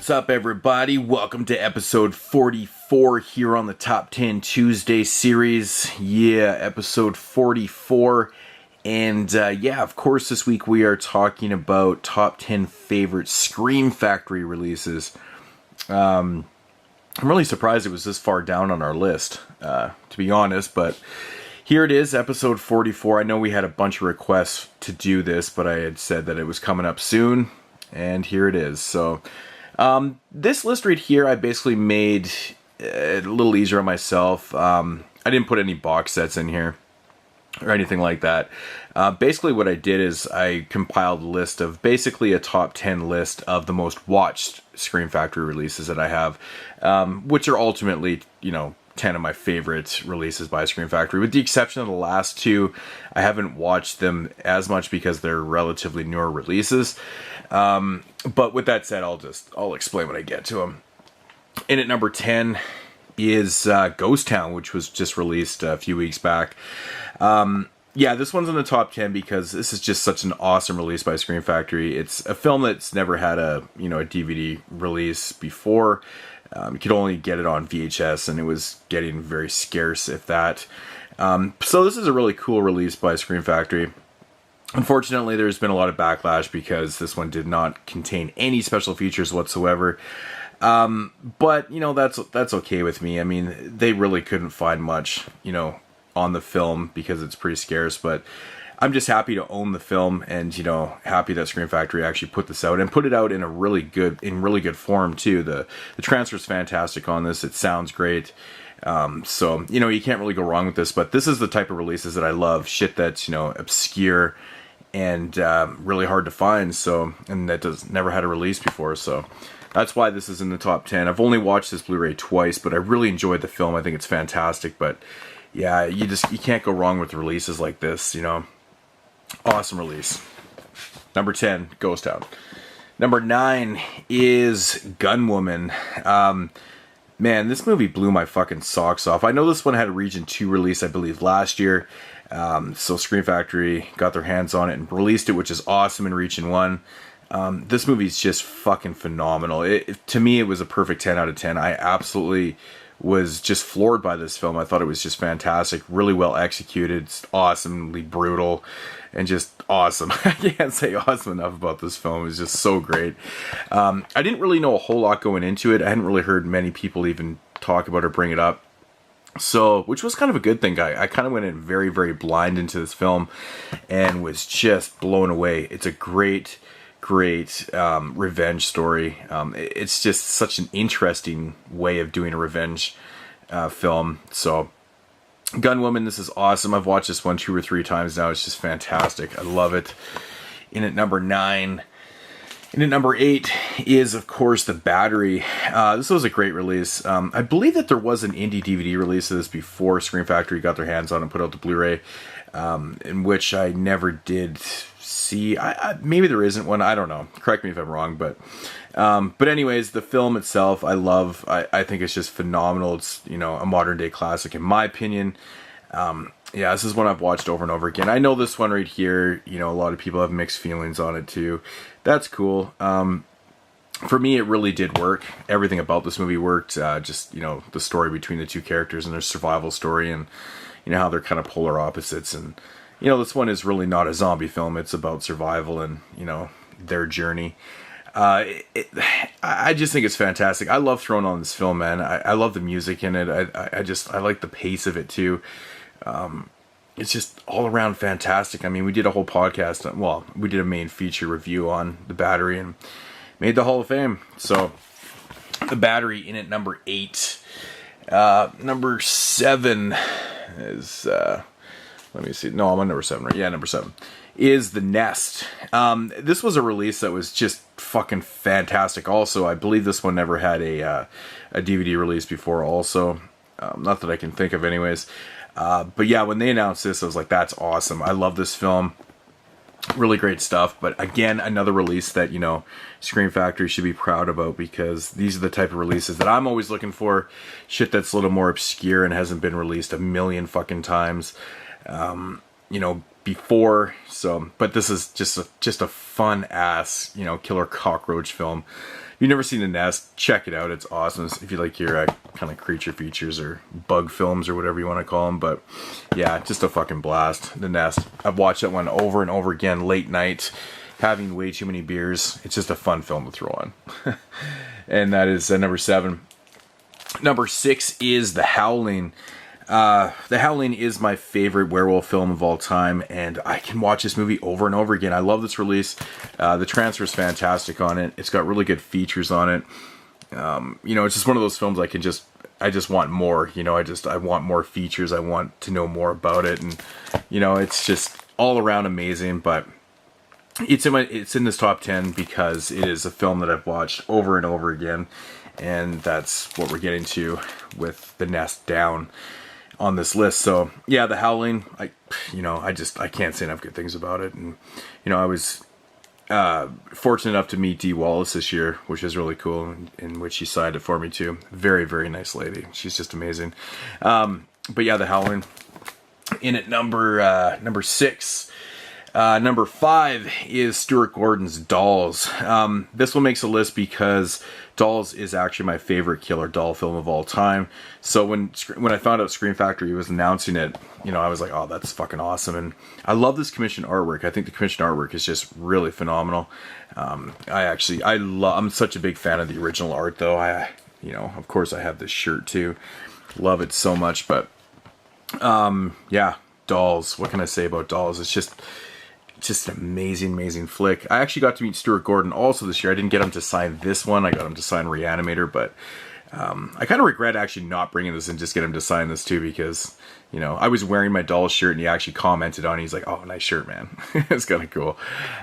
What's up, everybody? Welcome to episode 44 here on the Top 10 Tuesday series. Yeah, episode 44. And of course, this week we are talking about top 10 favorite Scream Factory releases. I'm really surprised it was this far down on our list, to be honest, but here it is, episode 44. I know we had a bunch of requests to do this, but I had said that it was coming up soon, and here it is. So, this list right here, I basically made it a little easier on myself. I didn't put any box sets in here or anything like that. Basically what I did is I compiled a list of basically a top 10 list of the most watched Scream Factory releases that I have, which are ultimately, 10 of my favorite releases by Scream Factory. With the exception of the last two, I haven't watched them as much because they're relatively newer releases. But with that said, I'll explain when I get to them. In at number 10 is Ghost Town, which was just released a few weeks back. This one's in the top 10 because this is just such an awesome release by Scream Factory. It's a film that's never had a DVD release before. You could only get it on VHS, and it was getting very scarce, if that. So this is a really cool release by Scream Factory. Unfortunately, there's been a lot of backlash because this one did not contain any special features whatsoever. But that's okay with me. I mean, they really couldn't find much, on the film because it's pretty scarce. But I'm just happy to own the film, and happy that Scream Factory actually put this out and put it out in really good form too. The transfer's fantastic on this. It sounds great. So you can't really go wrong with this. But this is the type of releases that I love. Shit that's obscure and really hard to find. So, and that never had a release before. So that's why this is in the top 10. I've only watched this Blu-ray twice, but I really enjoyed the film. I think it's fantastic. But yeah, you can't go wrong with releases like this. Awesome release. Number 10, Ghost Town. Number 9 is Gunwoman. Man, this movie blew my fucking socks off. I know this one had a Region 2 release, I believe, last year. So Scream Factory got their hands on it and released it, which is awesome in Region 1. This movie's just fucking phenomenal. To me, it was a perfect 10 out of 10. I absolutely was just floored by this film. I thought it was just fantastic, really well executed, it's awesomely brutal, and just awesome. I can't say awesome enough about this film. It was just so great. I didn't really know a whole lot going into it. I hadn't really heard many people even talk about or bring it up. So, which was kind of a good thing. I kind of went in very, very blind into this film and was just blown away. It's a great revenge story. It's just such an interesting way of doing a revenge film. So, Gunwoman, this is awesome. I've watched this one 2 or 3 times now. It's just fantastic. I love it. In at number 9. And at number 8 is, of course, The Battery. This was a great release. I believe that there was an indie DVD release of this before Scream Factory got their hands on and put out the Blu-ray, in which I never did see. Maybe there isn't one. I don't know. Correct me if I'm wrong. But anyways, the film itself, I love. I think it's just phenomenal. It's, a modern-day classic, in my opinion. This is one I've watched over and over again. I know this one right here, a lot of people have mixed feelings on it too. That's cool. For me, it really did work. Everything about this movie worked. Just, the story between the two characters and their survival story, and, how they're kind of polar opposites. And, this one is really not a zombie film. It's about survival and, their journey. I just think it's fantastic. I love throwing on this film, man. I love the music in it. I like the pace of it too. It's just all around fantastic. I mean, we did a whole podcast. We did a main feature review on The Battery and made the Hall of Fame. So, The Battery in at number 8. Number 7 is, let me see. No, I'm on number 7, right? Yeah, number 7 is The Nest. This was a release that was just fucking fantastic. Also, I believe this one never had a DVD release before also. Not that I can think of anyways. But yeah, when they announced this, I was like, that's awesome. I love this film. Really great stuff. But again, another release that, Scream Factory should be proud about, because these are the type of releases that I'm always looking for. Shit that's a little more obscure and hasn't been released a million fucking times, before. So, but this is just a fun ass, killer cockroach film. you've never seen The Nest, check it out. It's awesome if you like your kind of creature features or bug films or whatever you want to call them. But yeah, just a fucking blast. The Nest. I've watched that one over and over again, late night, having way too many beers. It's just a fun film to throw on. And that is number 7. Number 6 is The Howling. The Howling is my favorite werewolf film of all time, and I can watch this movie over and over again. I love this release. The transfer is fantastic on it. It's got really good features on it. It's just one of those films I just want more. I want more features. I want to know more about it, and it's just all around amazing. But it's in this top 10 because it is a film that I've watched over and over again, and that's what we're getting to with The Nest down on this list. So yeah, The Howling, I can't say enough good things about it. And I was fortunate enough to meet Dee Wallace this year, which is really cool, in which she signed it for me too. Very, very nice lady. She's just amazing. But yeah, The Howling. In at number 6. Number 5 is Stuart Gordon's Dolls. This one makes a list because Dolls is actually my favorite killer doll film of all time. So when I found out Scream Factory was announcing it, I was like, oh, that's fucking awesome. And I love this commissioned artwork. I think the commissioned artwork is just really phenomenal. I'm such a big fan of the original art, though. Of course I have this shirt too. Love it so much. But yeah, Dolls. What can I say about Dolls? It's just an amazing flick. I actually got to meet Stuart Gordon also this year. I didn't get him to sign this one. I got him to sign Reanimator, but I kind of regret actually not bringing this and just get him to sign this too, because I was wearing my Dolls shirt and he actually commented on it. He's like, oh, nice shirt, man. It's kind of cool.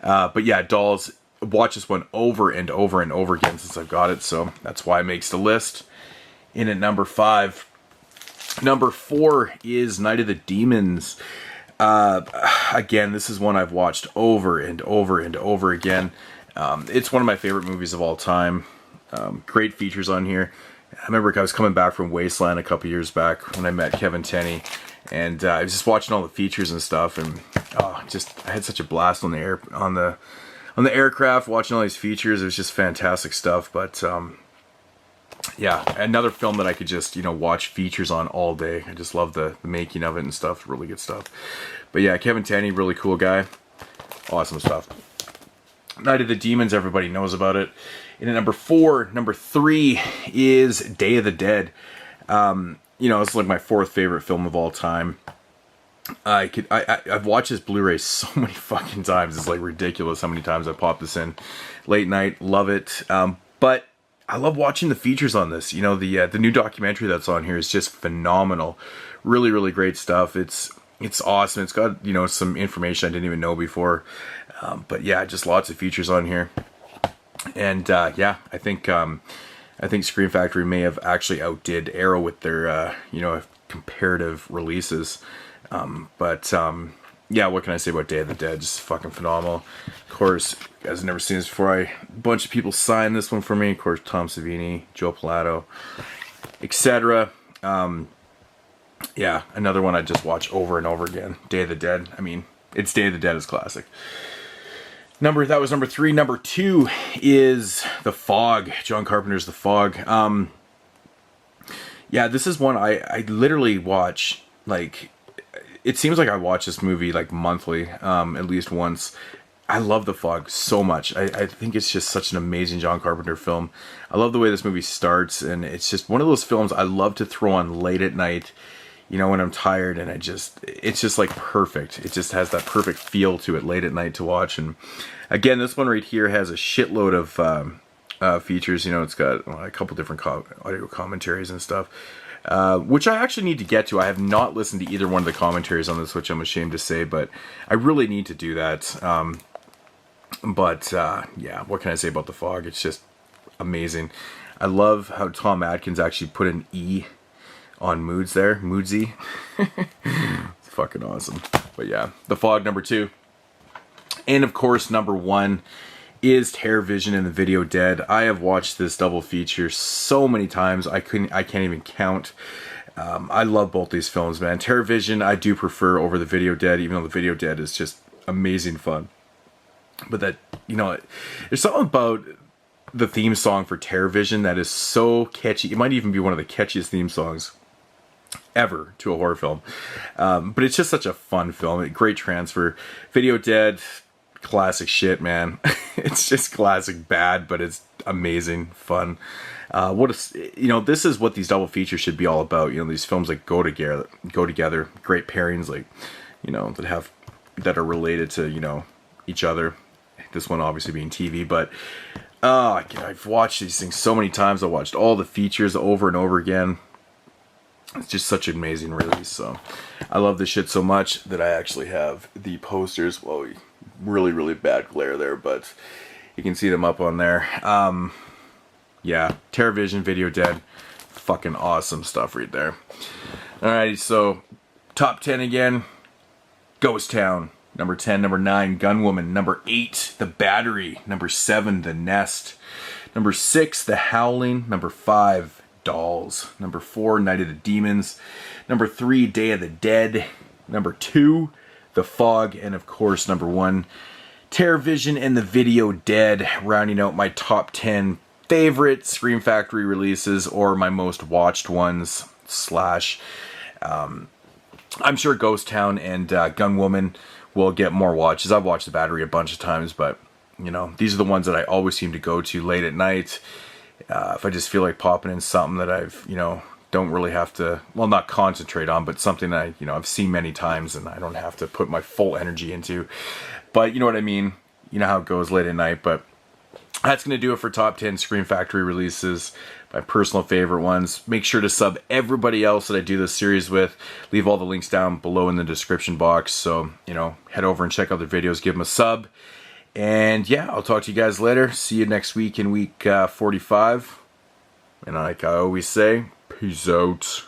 But yeah, Dolls, watch this one over and over and over again since I've got it, so that's why it makes the list. In at number 5. Number 4 is Night of the Demons. Again, this is one I've watched over and over and over again. It's one of my favorite movies of all time. Great features on here. I remember I was coming back from Wasteland a couple years back when I met Kevin Tenney, and I was just watching all the features and stuff, and I had such a blast on the aircraft watching all these features. It was just fantastic stuff. But yeah, another film that I could just, watch features on all day. I just love the making of it and stuff. Really good stuff. But yeah, Kevin Tenney, really cool guy. Awesome stuff. Night of the Demons, everybody knows about it. And at number 4, number 3 is Day of the Dead. It's like my 4th favorite film of all time. I've watched this Blu-ray so many fucking times. It's like ridiculous how many times I pop this in late night. Love it. But I love watching the features on this. The new documentary that's on here is just phenomenal. Really, really great stuff. It's awesome. It's got, some information I didn't even know before. But yeah, just lots of features on here. And yeah, I think Scream Factory may have actually outdid Arrow with their comparative releases. Yeah, what can I say about Day of the Dead? Just fucking phenomenal. Of course, you guys have never seen this before. A bunch of people signed this one for me. Of course, Tom Savini, Joe Pilato, etc. Yeah, another one I just watch over and over again. Day of the Dead. I mean, it's Day of the Dead is classic. That was number 3. Number 2 is The Fog. John Carpenter's The Fog. Yeah, this is one I literally watch, like, it seems like I watch this movie like monthly, at least once. I love The Fog so much. I think it's just such an amazing John Carpenter film. I love the way this movie starts, and it's just one of those films I love to throw on late at night, when I'm tired, and it's just like perfect. It just has that perfect feel to it late at night to watch. And again, this one right here has a shitload of features. It's got a couple different audio commentaries and stuff. Which I actually need to get to. I have not listened to either one of the commentaries on this, which I'm ashamed to say, but I really need to do that. Yeah, what can I say about The Fog? It's just amazing. I love how Tom Atkins actually put an E on Moods there. Moodsy. It's fucking awesome. But yeah, The Fog, number 2. And of course, number 1 is Terror Vision and The Video Dead. I have watched this double feature so many times I can't even count. I love both these films, man. Terror Vision I do prefer over The Video Dead, even though The Video Dead is just amazing fun. But that, there's something about the theme song for TerrorVision that is so catchy. It might even be one of the catchiest theme songs ever to a horror film. But it's just such a fun film. Great transfer. Video Dead, classic shit, man. It's just classic bad, but it's amazing fun. This is what these double features should be all about. These films like go together, great pairings, like, that are related to, each other. This one obviously being TV, but I've watched these things so many times. I watched all the features over and over again. It's just such an amazing release. So I love this shit so much that I actually have the posters. Well, really, really bad glare there, but you can see them up on there. Yeah, TerrorVision, Video Dead, fucking awesome stuff right there. Alrighty, so top 10 again. Ghost Town. Number 10, number 9, Gunwoman. Number 8, The Battery. Number 7, The Nest. Number 6, The Howling. Number 5, Dolls. Number 4, Night of the Demons. Number 3, Day of the Dead. Number 2, The Fog. And of course, number 1, TerrorVision and the Video Dead, rounding out my top 10 favorite Scream Factory releases, or my most watched ones, / I'm sure Ghost Town and Gunwoman will get more watches. I've watched The Battery a bunch of times, but these are the ones that I always seem to go to late at night. If I just feel like popping in something that I've, don't really have to, well, not concentrate on, but something that I've seen many times and I don't have to put my full energy into. But you know what I mean? You know how it goes late at night. But that's going to do it for top 10 Scream Factory releases, my personal favorite ones. Make sure to sub everybody else that I do this series with. Leave all the links down below in the description box. So, head over and check out their videos, give them a sub. And yeah, I'll talk to you guys later. See you next week in week 45. And like I always say, peace out.